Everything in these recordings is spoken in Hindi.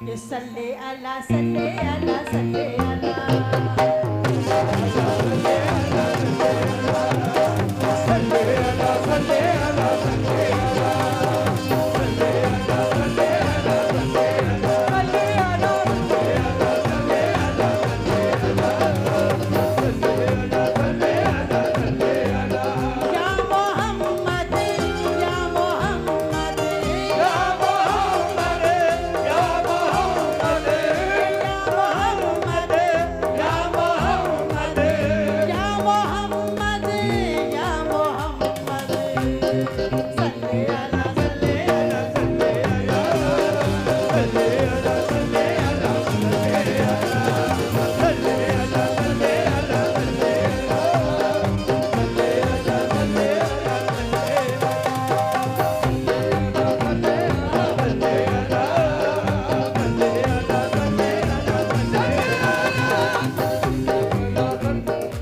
ये सल्ले अला सल्ले अला सल्ले अला या मोहम्मद या मोहम्मद या मोहम्मद या मोहम्मद या मोहम्मद या मोहम्मद या मोहम्मद या मोहम्मद सल्ले अला सल्ले अला सल्ले अला सल्ले अला सल्ले अला सल्ले अला सल्ले अला सल्ले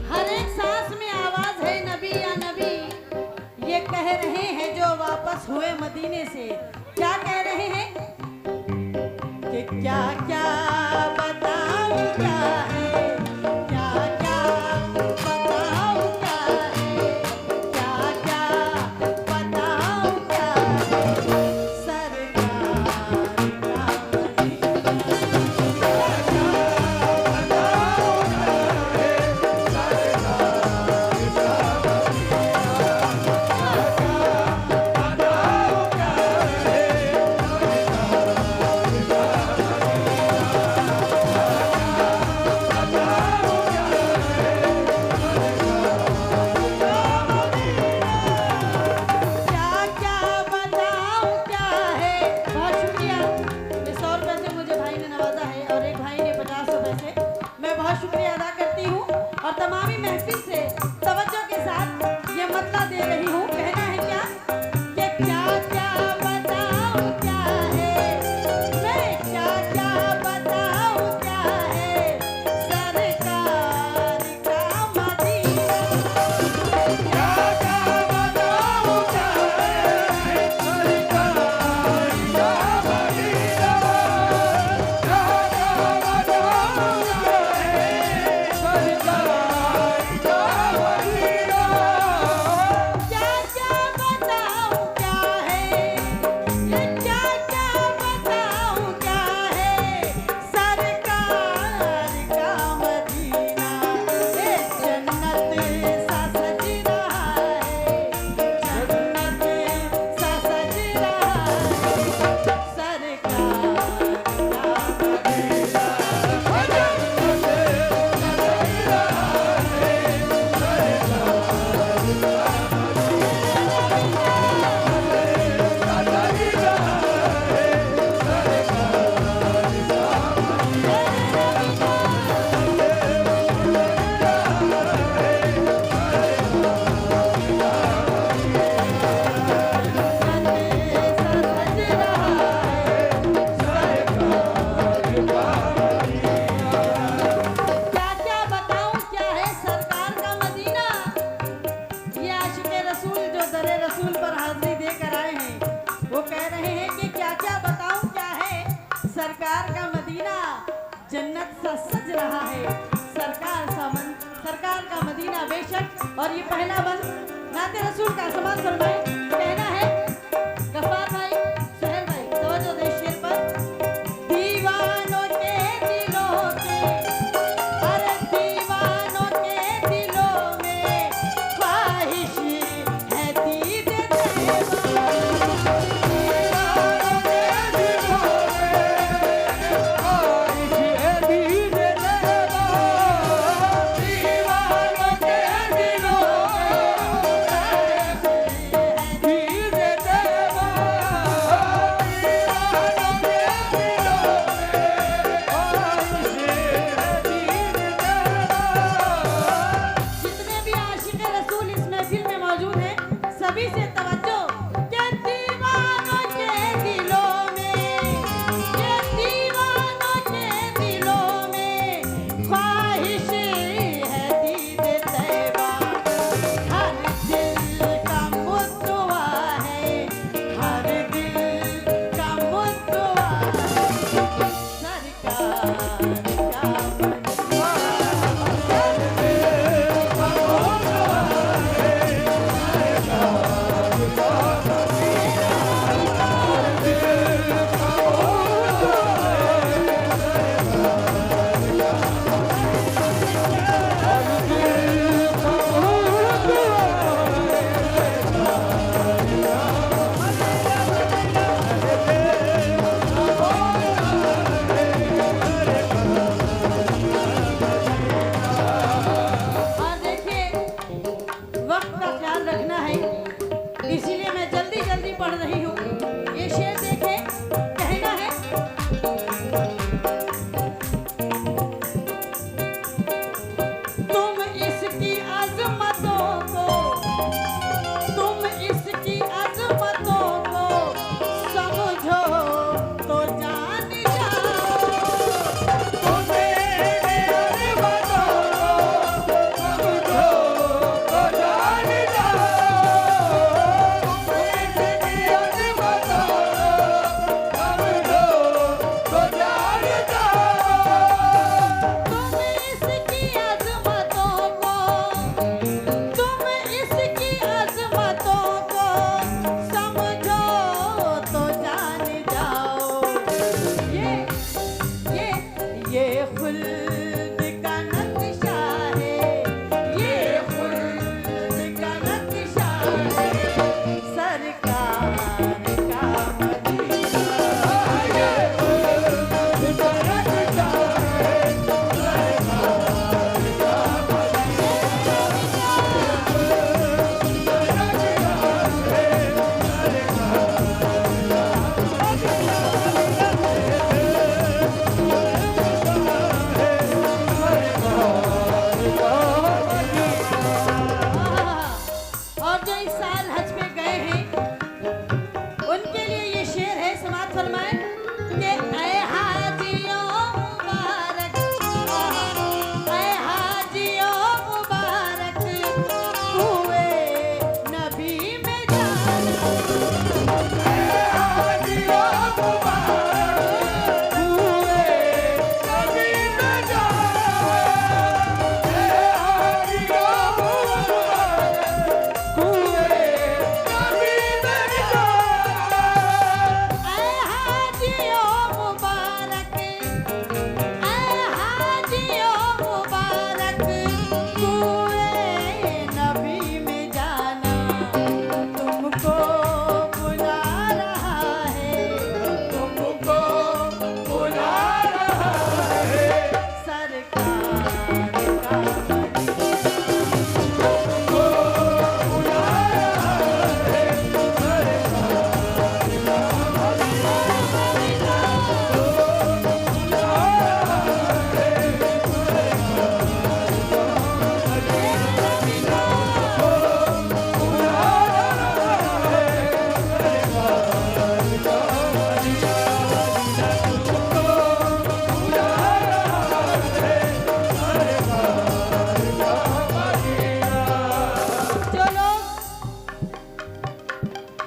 हर एक सांस में आवाज है नबी या नबी। ये कह रहे हैं जो वापस हुए मदीने से। क्या कह रहे हैं कि क्या क्या बताऊं क्या है, क्या क्या बताऊं क्या है, क्या क्या बताऊं क्या है, सरकार का मदीना। क्या क्या बताऊं क्या है। बहुत शुक्रिया। ये 100 रुपए से मुझे भाई ने नवाजा है और एक भाई ने 50 रुपए से। मैं बहुत शुक्रिया अदा करती हूँ और तमामी महफिल से तवज्जो के साथ ये मतला दे रही हूँ। कहना है क्या कि क्या क्या बताऊं क्या है, मैं क्या क्या बताऊं क्या है, सरकार का मदीना। क्या क्या बताऊं क्या है, सरकार का मदीना। क्या क्या बताऊं क्या है, सरकार का मदीना। क्या क्या बताऊं क्या है, ये क्या क्या बताऊं क्या है, सरकार का मदीना। ये जन्नत सा सज रहा है, जन्नत सा सज रहा है, सरकार का मदीना। क्या क्या बताऊं क्या है, सरकार का मदीना। ये आशिक़े रसूल जो दरे रसूल पर हाजिरी देकर आए हैं, वो कह रहे हैं कि क्या क्या बताऊं क्या है, सरकार का मदीना। जन्नत सा सज रहा है, सरकार का मदीना बेशक। और ये पहला बंद नाते रसूल का समाज फरमाए। कहना है गफ्फार भाई, सुहेल भाई, तवज्जो दे शेर पर। दीवानों के दिलों के, अरे दीवानों के दिलों में ख्वाहिश है दीद तैयबा। दीवानों के दिलों में ख्वाहिश है दीद तैयबा। दीवानों के दिलों में ख्वाहिश है दीद कि ऐ हाजियों मुबारक, ऐ हाजियों मुबारक, कुए नबी में जाना।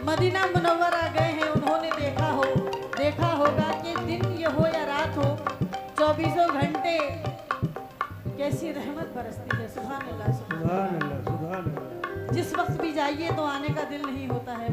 मदीना मुनव्वरा गए हैं, उन्होंने देखा होगा कि दिन ये हो या रात हो, 24 घंटे कैसी रहमत बरसती है। सुभान अल्लाह, सुभान अल्लाह। सुभान अल्लाह, सुभान अल्लाह। जिस वक्त भी जाइए तो आने का दिल नहीं होता है